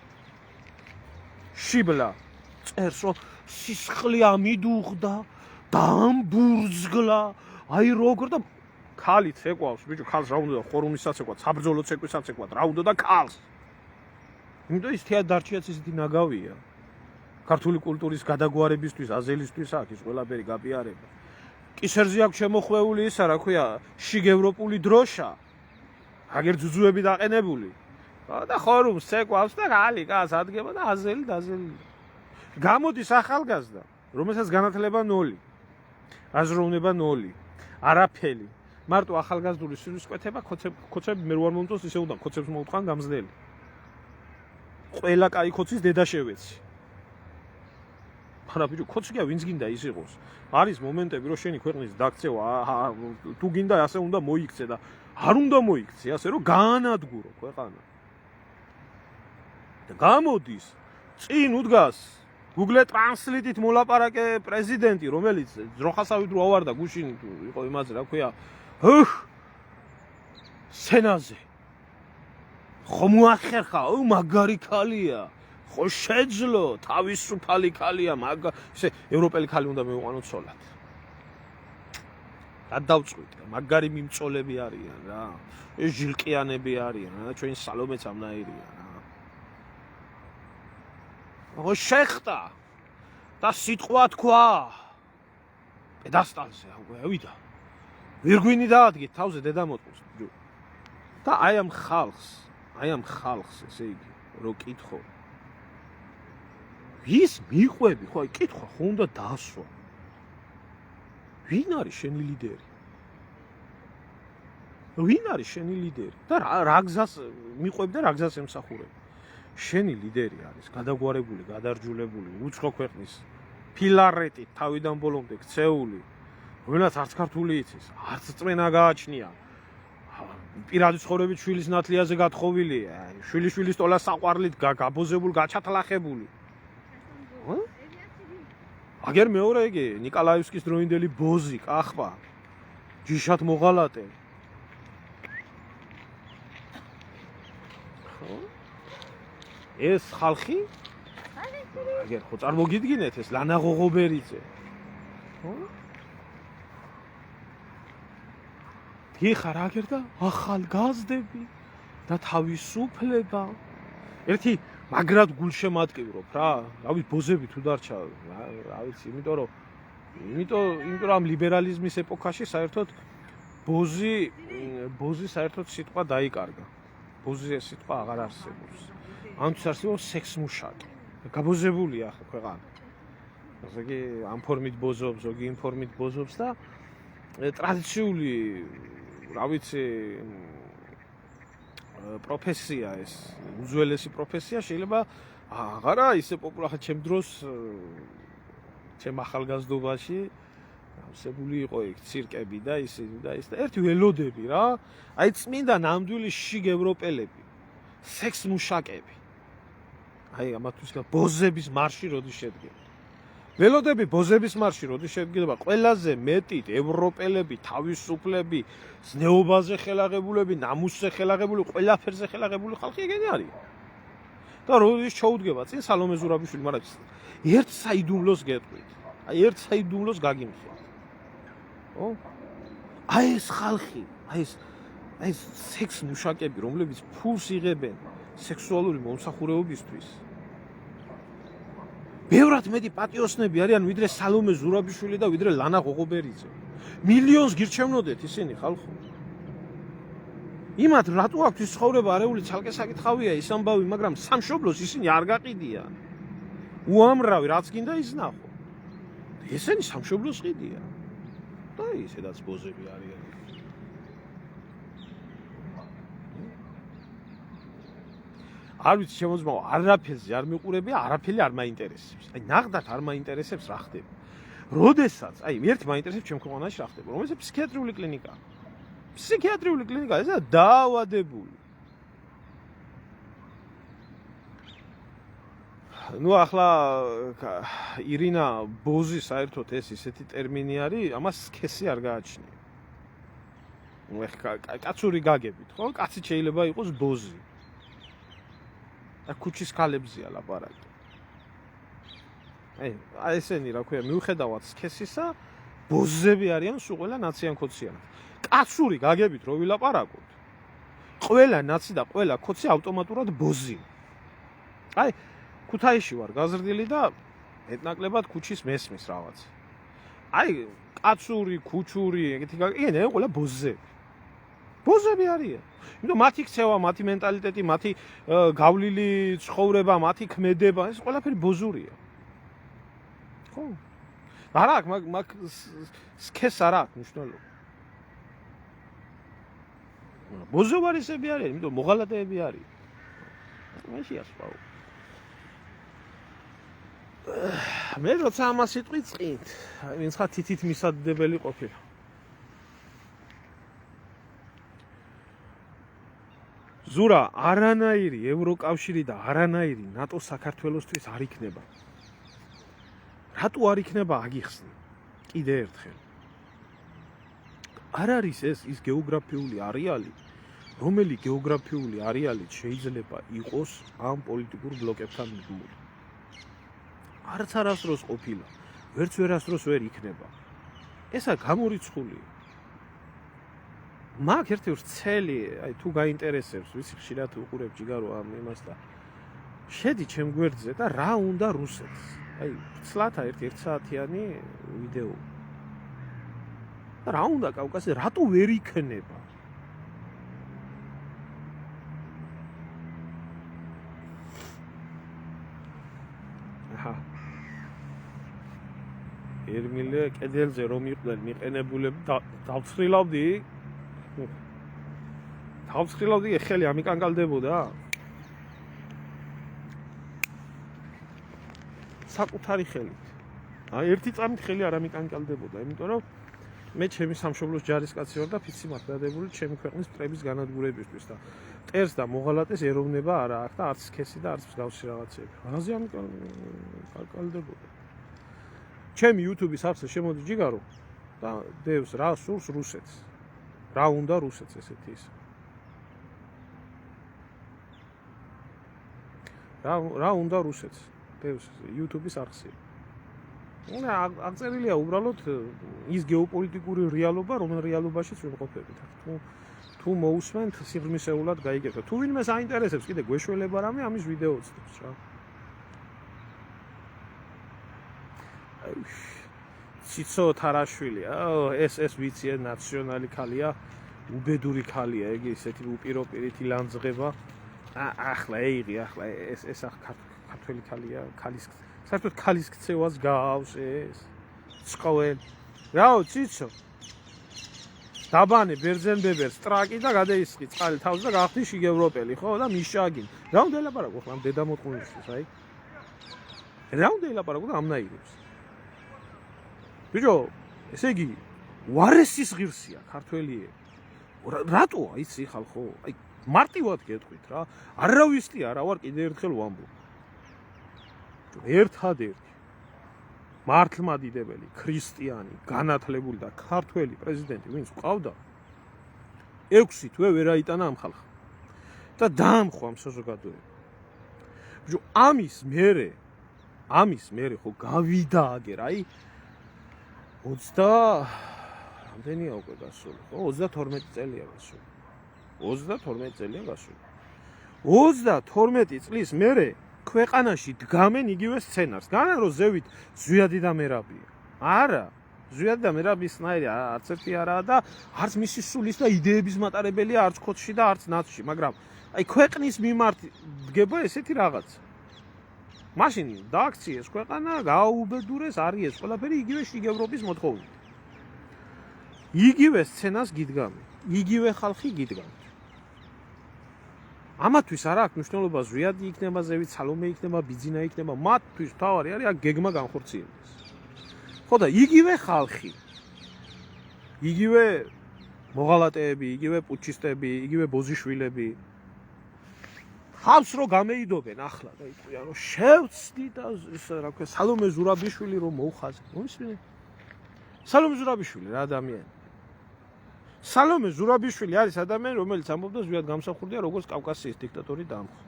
წერს რომ სისხლი ამიდუღდა დამბურძგლა აი როგორ და ქალიც ეკვალს ბიჭო ქალს რა უნდა ხორუმისაც ეკვა საბრძოლო ცეკვისაც ეკვა რა უნდა და ქალს იმიტომ ის თეადარჩიაც ისეთი ნაგავია ქართული კულტურის გადაგვარებისთვის, აზელისთვის აქ ის ყველაფერი გაპიარება. კისერზე აქვს შემოხვეული ისა, რა ქვია, შიგ ევროპული დროშა. აგერ ძუძუები დაყენებული. და ხორუმს ცეკვავს და გალი კაც ადგება და აზელი დაზელი. გამოდის ახალგაზრდა, რომელსაც განათლება 0, აზროვნება 0, არაფერი. მარტო ახალგაზრდული სულისკვეთება, ქოცები მე ვარ მომწონს, ისე უნდა ქოცებს მოუთხან გამძლელი. ყველა კაი ქოცის დედა შევეცი. არა ბიჭო, ქოცია ვინც გინდა ის იყოს. არის მომენტები, რომ შენი ქვეყნის დაქცევა, თუ გინდა ასე უნდა მოიქცე და არ უნდა მოიქცე, ასე რომ გაანადგურო ქვეყანა. და გამოდის, წინ უდგას Google Translate-ით მოლაპარაკე პრეზიდენტი, რომელიც ძროხასავით რო ავარდა გუშინ იყო იმაზე, რა ქვია, სენაზე. ხო მოახერხა, მაგარი ქალია. ხო შეძლო, თავისუფალი ქალია, ისე ევროპელი ქალი უნდა მივიყვანოთ ცოლად. რა დავწყვიტე, მაგარი მიმწოლები არიან რა. ეს ჟილკიანები არიან რა, ჩვენი სალომეც ამნაირია რა. ხო შეხტა და სიტყვა თქვა. პედასტალზე ავიდა. ვირგვინი დაადგეთ თავზე დედამოწყოს. და აი ამ ხალხს, ესე იგი, რო კითხო. ვის მიყვები, ხო, აი კითხვა ხო უნდა დაასვა. ვინ არის შენი ლიდერი? ვინ არის შენი ლიდერი? და რა გზას მიყვები და რა გზას ემსახურებ? შენი ლიდერი არის გადაგვარებული, გადარჯულებული, უცხო ქვეყნის ფილარეტით თავიდან ბოლომდე ქცეული, რომელსაც არც ქართული იცის, არც წმენა გააჩნია. პირადი ცხოვრებით შვილის ნათლიაზე გათხოვილია, შვილის ტოლას საყვარლით გაბოზებული, გაჩათლახებული. აგერ მეორე იგი ნიკოლაევსკის დროინდელი ბოზი, კახვა, ჯიშად მოღალატე. ეს ხალხი? აგერ ხო წარმოგიდგინეთ ეს ლანა ღოღობერიძე. ხო? ხარ აგერ და ახალგაზრდები და თავისუფლება. ერთი მაგრად გულშემატკივრობ რა. რავი ბოზები თუ დარჩა, რა ვიცი, იმიტომ რომ ამ ლიბერალიზმის ეპოქაში საერთოდ ბოზი საერთოდ სიტყვა დაიკარგა. ბოზი ეს სიტყვა აღარ არსებობს. ამთვის არსებობს სექსმუშაკი. გაბოზებულია ახლა ქვეყანა. ზოგი ამ ფორმით ბოზობს, ზოგი იმ ფორმით ბოზობს და ტრადიციული, რა ვიცი, პროფესია ეს, უძველესი პროფესია შეიძლება აღარა ისე პოპულარული ჩემ დროს, ჩემ ახალგაზრდობაში ავსებული იყო იქ ცირკები და ისე და ის და ერთი ველოდები რა. აი წმინდა ნამდვილი შიგ ევროპელები, სექსმუშაკები. აი ამათთვის ბოზების მარში როდის შედგება. ველოდები ბოზების მარში როდის შედგება, ყველაზე მეტი ევროპელები, თავისუფლები, ზნეობაზე ხელაღებულები, ნამუსზე ხელაღებული, ყველაფერზე ხელაღებული ხალხი ეგენი არის. და როდის ჩაუდგება წინ სალომე ზურაბიშვილი, მაგრამ ერთ საიდუმლოს გეტყვით. აი ერთ საიდუმლოს გაგიმხილეთ. ხო? აი ეს ხალხი, აი ეს სექსმუშაკები, რომლებიც ფულს იღებენ სექსუალური მომსახურებისთვის. ბევრად მეტი პატიოსნები არიან ვიდრე სალომე ზურაბიშვილი და ვიდრე ლანა ღოღობერიძე. მილიონს გირჩევნოდეთ ისინი ხალხო. იმათ რატო აქვთ ის ცხოვრება არეული ცალკე საკითხავია ის ამბავი, მაგრამ სამშობლოს ისინი არ გაყიდიან. უამრავი რაც გინდა იზნახო. ესენი სამშობლოს ყიდიან. და ისედაც ბოზები არიან. არ ვიცი შემოძმაო, არაფერზე არ მიყურებია, არაფერი არ მაინტერესებს. აი ნახდათ არ მაინტერესებს რა ხდება. როდესაც, აი ერთი მაინტერესებს ჩემ ქვეყანაში რა ხდება, რომელსაც ფსიქიატრიული კლინიკა. ფსიქიატრიული კლინიკა ესა დაავადებული. ნუ ახლა ირინა ბოზი საერთოდ ეს ისეთი ტერმინი არის, ამას სქესი არ გააჩნია. ნუ ეხლა კაცური გაგებით, ხო? კაცი შეიძლება იყოს ბოზი. და ქუჩის ქალებზია ლაპარაკი. აი ესენი რა ქვია, მიუხედავად სქესისა, ბოზები არიან სულ ყველა ნაციან ქოციანად. კაცური გაგებით რო ვილაპარაკოთ, ყველა ნაცი და ყველა ქოცი ავტომატურად ბოზია. აი ქუთაისში ვარ გაზრდილი და მეტნაკლებად ქუჩის მესმის რაღაც. აი, კაცური, ქუჩური, ეგეთი გაკეთე, ყველა ბოზები. ბოზები არიან. იმიტომ მათი ქცევა, მათი მენტალიტეტი, მათი გავლილი ცხოვრება, მათი ქმედება, ეს ყველაფერი ბოზურია. ხო? არა აქვს, მაგ სქეს არა აქვს მნიშვნელობა. ბოზოვარისები არიან, იმიტომ მოღალატეები არიან. მაშინ ასწავლო. მე როცა ამას სიტყვით წინთ, აი ვინც ხა თითით მისადდებელი ყოფილა. ზურა არანაირი ევროკავშირი და არანაირი ნატო საქართველოსთვის არ იქნება. რატო არ იქნება აგიხსნი? კიდე ერთხელ. არ არის ის გეოგრაფიული არეალი, რომელი გეოგრაფიული არეალით შეიძლება იყოს ამ პოლიტიკურ ბლოკებთან მიგმული. არც არასდროს ყოფილა, ვერც ვერასდროს ვერ იქნება. ესა გამორიცხულია. მაგ ერთი ვრცელი, აი თუ გაინტერესებს, ვიცი ხშირად უყურებ ჯიგარო ამ იმას და შედი ჩემ გვერდზე და რა უნდა რუსეთს. აი, ცლათა ერთ საათიანი ვიდეო. რა უნდა კავკასიაზე, რატო ვერ იქნება? აჰა. ერმილე კედელზე რომ იყვნენ მიყენებულები დავცხრილავდი. დავცხრილავდი, ხელი ამიკანკალდებოდა. საკუთარი ხელით. აი ერთი წამით ხელი არ ამიკანკალდებოდა, იმიტომ რომ მე ჩემი სამშობლოს ჯარისკაცი ვარ და ფიცი მაქვს დადებული ჩემი ქვეყნის მტრების განადგურებისთვის და ტერს და მოღალატეს ეროვნება არა აქვს და არც სქესი და არც მსგავსი რაღაცები. რაზე ამიკანკალდებოდა. ჩემი YouTube-ის არხზე შემოდი ჯიგარო და დევს რა სურს რუსეთს. რა უნდა რუსეთს ესეთი ის. რა უნდა რუსეთს. დევს YouTube-ის არხზე. აღწერილია უბრალოდ ის გეოპოლიტიკური რეალობა, რომელ რეალობაშიც ვიმყოფებით. თუ მოусმენთ, სიღრმისეულად გაიგებთ. თუ ვინმე საინტერესებს, კიდე გვეშველება რამე, ამის ვიდეო ვცდებს რა. ციცო თარაშვილი, ეს ვიცი ნაციონალი ქალია, უბედური ქალია, ეგ ისეთი უპიროპირითი ლანძღება. ახლა ეიღი, ახლა ეს ქართველი ქალია, საერთოდ ქალის ქცევას გაავს ეს. წყოენ. რაო, ციცო. დაბანე ბერძენბებერს ტრაკი და გადაისხი წყალი თავს და გახდი შიგევროპელი, ხო? და მიშაგინ. რა უნდა ელაპარაკო ხომ დედამოწყუნისთვის, აი? რა უნდა ელაპარაკო და ამნაირებს? ბიჭო, ესე იგი, უარესის ღირსია ქართველიები. რატოა იცი ხალხო? აი, მარტივად გეტყვით რა. არავისტი არა ვარ კიდე ერთხელ ვამბობ. ერთადერთი მართლმადიდებელი, ქრისტიანი, განათლებული და ქართველი პრეზიდენტი, ვინც ყავდა, 6 თვე ვერ აიტანა ამ ხალხს. და დაამხო ამ საზოგადოება. ბიჭო, ამის მერე ხო გავიდა აგერ, აი 20 რამდენია უკვე გასული, ხო? 32 წელია გასული. 32 წელია გასული. 32 წლის მერე ქვეყანაში დგამენ იგივე სცენარს. განა რომ ზევით ზვიადი და მერაბია. არა, ზვიადი და მერაბისნაირი არც ერთი არაა და არც მისი სულის და იდეების მატარებელია არც ქოთში და არც ნაცში, მაგრამ აი ქვეყნის მიმართ დგება ესეთი რაღაც. მაშინ დააქციეს ქვეყანა, გააუბედურეს, არის ეს ყველაფერი იგივე შიგევროპის მოთხოვნით. იგივე სცენას გიდგამენ, იგივე ხალხი გიდგამენ. ამათვის არ აქვს მნიშვნელობა ზვიადი იქნება, ზევით სალომე იქნება, ბიძინა იქნება, მათთვის თავარი არის აქ გეგმა განხორციელდეს. ხო და იგივე ხალხი, იგივე მოღალატეები, იგივე პუჩისტები, იგივე ბოზიშვილები ხავს რო გამეიდობენ ახლა და იტყვიან რომ შევცდი და რა ქვია სალომე ზურაბიშვილი რომ მოუხაზე. მომისმენთ? სალომე ზურაბიშვილი რა ადამიანი? სალომე ზურაბიშვილი არის ადამიანი, რომელიც ამბობდა ზვიად გამსახურდია როგორც კავკასიის დიქტატორი დაამხო.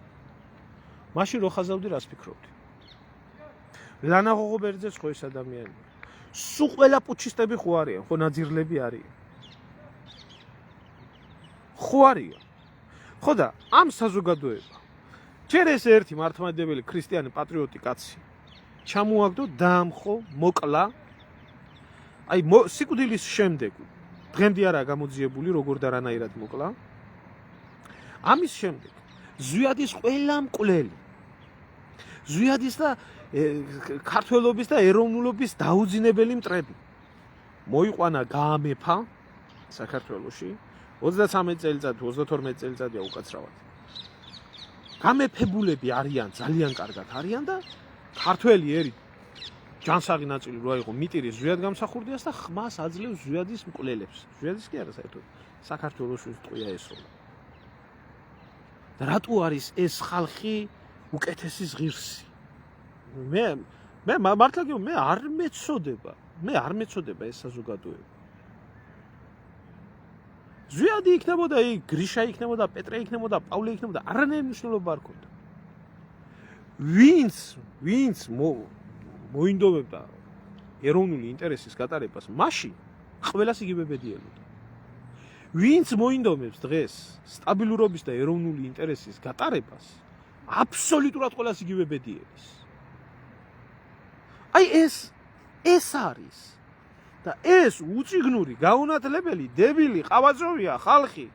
მაშინ რო ხაზავდი რას ფიქრობდი? ლანა ღოღობერძეც ხო ეს ადამიანი. სულ ყველა პუჩისტები ხო არიან, ხო ნაძირლები არიან. ხო არიან. ხო და ამ საზოგადოება ჯერ ეს ერთი მართლმადიდებელი ქრისტიანი პატრიოტი კაცი ჩამოაგდო, დაამხო, მოკლა. აი სიკვდილის შემდეგ დღემდე არაა გამოძიებული როგორ და რანაირად მოკლა. ამის შემდეგ ზვიადის ყველა მკვლელი ზვიადის და ქართველობის და ეროვნულობის დაუძინებელი მტრები მოიყვანა გაამეფა საქართველოში 33 წელიწად 32 წელიწადია უკაცრავად. გამეფებულები არიან ძალიან კარგად არიან და ქართველი ერი ჯანსაღი ნაწილი რო აიღო მიტირის ზვიად გამსახურდიას და ხმას აძლევს ზვიადის მკვლელებს. ზვიადის კი არა საერთოდ საქართველოში ტყვია ესროლა. და რატო არის ეს ხალხი უკეთესი ღირსი? მე მართლა გიო მე არ მეწოდება ეს საზოგადოება. ზვიადი იქნებოდა იქ, გრიშა იქნებოდა, პეტრე იქნებოდა, პავლე იქნებოდა, არანაირი მნიშვნელობა არ ქონდა. ვინც მოინდომებდა ეროვნული ინტერესის გატარებას, მაშინ ყველას იგივე ბედიელოდა. ვინც მოინდომებს დღეს სტაბილურობის და ეროვნული ინტერესის გატარებას, აბსოლუტურად ყველას იგივე ბედიელის. აი ეს არის და ეს უწიგნური, გაუნათლებელი, დებილი, ყავაწოვია ხალხი.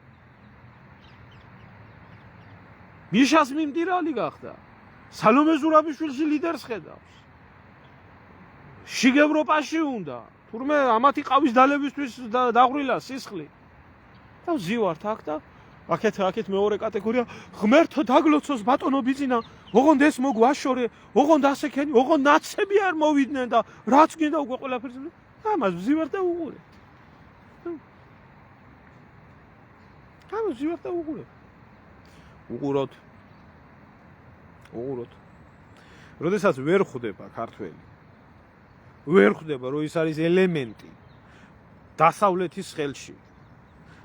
მიშას მიმდირალი გახდა. სალომე ზურაბიშვილს ლიდერს ხედავს. შიგ ევროპაში უნდა, თურმე ამათი ყავის დალებისთვის დაღვრილა სისხლი. და ვზივართ აქ და აქეთ მეორე კატეგორია ღმერთო დაგლოცოს ბატონო ბიძინა, ოღონდ ეს მოგვაშორე, ოღონდ ასექენი, ოღონდ ნაცები არ მოვიდნენ და რაც გინდა უკვე ყველაფერს ამას ვზივართ და უყურებთ. უყუროთ. როდესაც ვერ ხვდება ქართველი. ვერ ხვდება, რომ ის არის ელემენტი დასავლეთის ხელში.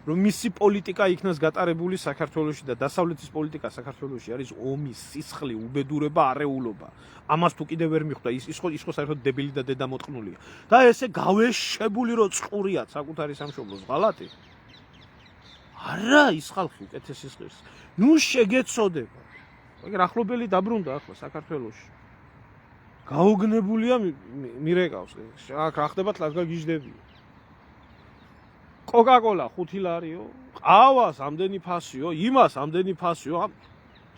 რომ მისი პოლიტიკა იქნას გატარებული საქართველოში და დასავლეთის პოლიტიკა საქართველოში არის ომი, სისხლი, უბედურება, არეულობა. ამას თუ კიდევ ვერ მიხვდა, ის ხო საერთოდ დებილი და დედამოტყნულია. და ესე გავეშებული რომ წყურიათ საკუთარი სამშობლოს ღალატი. არა, ის ხალხი უკეთესის ღირს. ნუ შეგეცოდება. მაგრამ ახლობელი დაბრუნდა ახლა საქართველოში. გაუგნებულია მირეკავს. აქ რა ხდება თლაგა გიждები. კოკაკოლა 5 ლარიო, ყავას ამდენი ფასიო, იმას ამდენი ფასიო.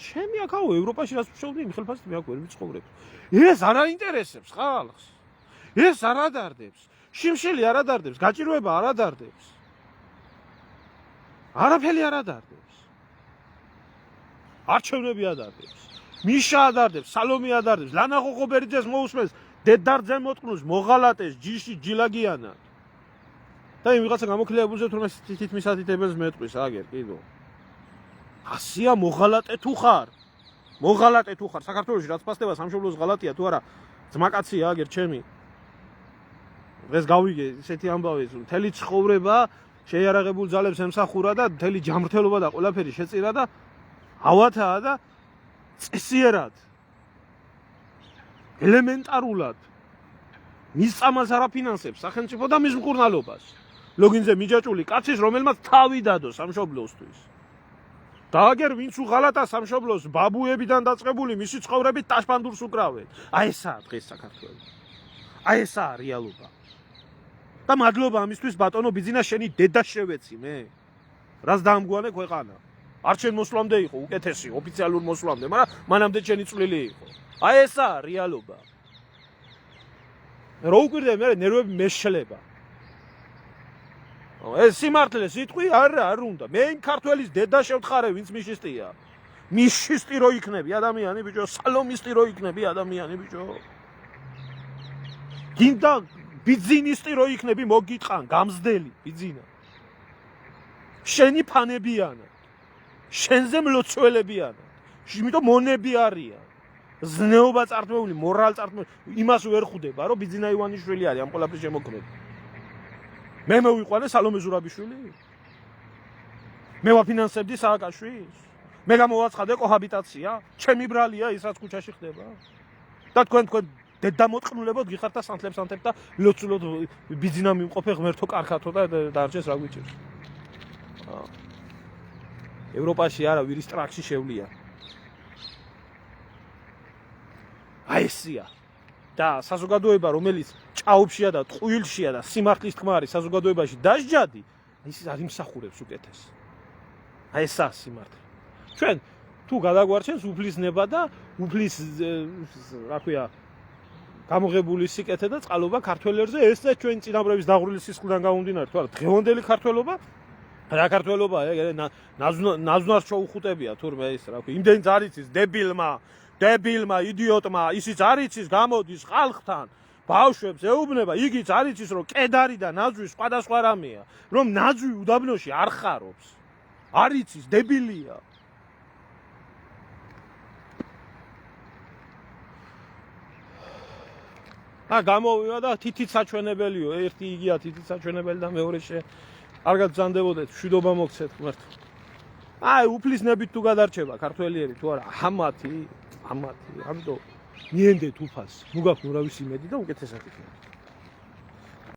ჩემი აქაო ევროპაში რაც ვშოვდი, მიხელფასით მე აქ ვერ ვიცხოვრებ. ეს არ აინტერესებს ხალხს. ეს არ ადარდებს. შიმშილი არ ადარდებს, გაჭირვება არ ადარდებს. არაფერი არ ადარდებს. არჩევნები ადარდებს. მიშა ადარდებს, სალომე ადარდებს, ლანა ხოხობერიძეს მოусმენს, დედარძენ მოტყნოს, მოღალატეს, ჯიში ჯილაგიანად. და იმ ვიღაცა გამოქლიებულზე თურმე თითქმის ათითებელს მეტყვის აგერ კიდო. ასია მოღალატე თუ ხარ? საქართველოში რაც ფასდება სამშობლოს ღალატია თუ არა? ძმაკაცია აგერ ჩემი. დღეს გავიგე ესეთი ამბავი, მთელი ცხოვრება შეიარაღებულ ძალებს ემსახურა და მთელი ჯამრთელობა და ყველაფერი შეწირა და ავათაა და წესიერად ელემენტარულად მის წამალს არაფინანსებს სახელმწიფო და მის მკურნალობას. ლოგინზე მიჯაჭული კაცის, რომელმაც თავი დადო სამშობლოსთვის. და აგერ ვინც უღალატა სამშობლოს ბაბუებიდან დაწყებული მისი ცხოვრებით ტაშპანდურს უკრავენ. აი ესაა დღეს საქართველო. აი ესაა რეალობა. და მადლობა ამისთვის ბატონო ბიძინა შენი დედა შევეცი მე. რას დაამგვანე ქვეყანა. არ შენ მოსვლამდე იყო უკეთესი ოფიციალურ მოსვლამდე, მაგრამ მანამდე შენი წვლილი იყო. აი ესაა რეალობა. რო უკვირდე მე ნერვები მეშლება. ეს სიმართლე სიტყვი არ უნდა. მე იმ ქართველის დედა შევთხარე, ვინც მიშისტია. მიშისტი რო იქნები ადამიანი ბიჭო, სალომისტი რო იქნები ადამიანი ბიჭო. გინდა ბიძინისტი რო იქნები მოგიტყან, გამზდელი ბიძინა. შენი ფანებიანა. შენზე მლოცველებიანა. იმიტომ მონები არიან. ზნეობა წართმეული, მორალ წართმეული, იმას ვერ ხვდება, რომ ბიძინა ივანიშვილი არის ამ ყველაფრის შემოქმედი. მე მოვიყვანე სალომე ზურაბიშვილი? მე ვაფინანსებდი სააკაშვილს? მე გამოვაცხადე კოჰაბიტაცია? ჩემი ბრალია ის რაც ქუჩაში ხდება? და თქვენ დედამოტყნულებოდ გიხართ და სანთლებთ და ლოცულოდ ბიძინა მიმყოფე ღმერთო კარგათო და დარჩეს რა გვიჭირს. ევროპაში არა ვირის ტრაქში შევლია. აი ესია. და საზოგადოება, რომელიც ჭაობშია და ტყუილშია და სიმართლის თქმა არის საზოგადოებაში დასჯადი, ის არ იმსახურებს უკეთეს. აი ესაა სიმართლე. ჩვენ თუ გადაგვარჩენს უფლისნება და უფლის რა ქვია გამოღებული სიკეთე და წყალობა ქართველებზე, ესე ჩვენ წინაპრების დაღვრილი სისხლიდან გამომდინარე, თუ არა დღევანდელი ქართველობა რა ქართველობაა, ნაზვნარს შეუხუტებია თურმე ეს რა ქვია, იმდენი ძარიცის დებილმა, იდიოტმა, ისიც არიცის გამოდის ხალხთან, ბავშვებს ეუბნება, იგიც არიცის რომ კედარი და ნაძვი სხვადასხვა რამეა, რომ ნაძვი უდაბნოში არ ხარობს. არიცის დებილია. გამოვივა და თითით საჩვენებელიო, ერთი იგია თითით საჩვენებელი და მეორე კარგად ბრძანდებოდეთ, მშვიდობა მოგცეთ ღმერთო. აი, უფლისნებით თუ გადარჩება ქართველიერი თუ არა, ამათი, ამიტომ მიენდეთ უფალს. ნუ გაქვთ ურავის იმედი და უკეთესად იქნება.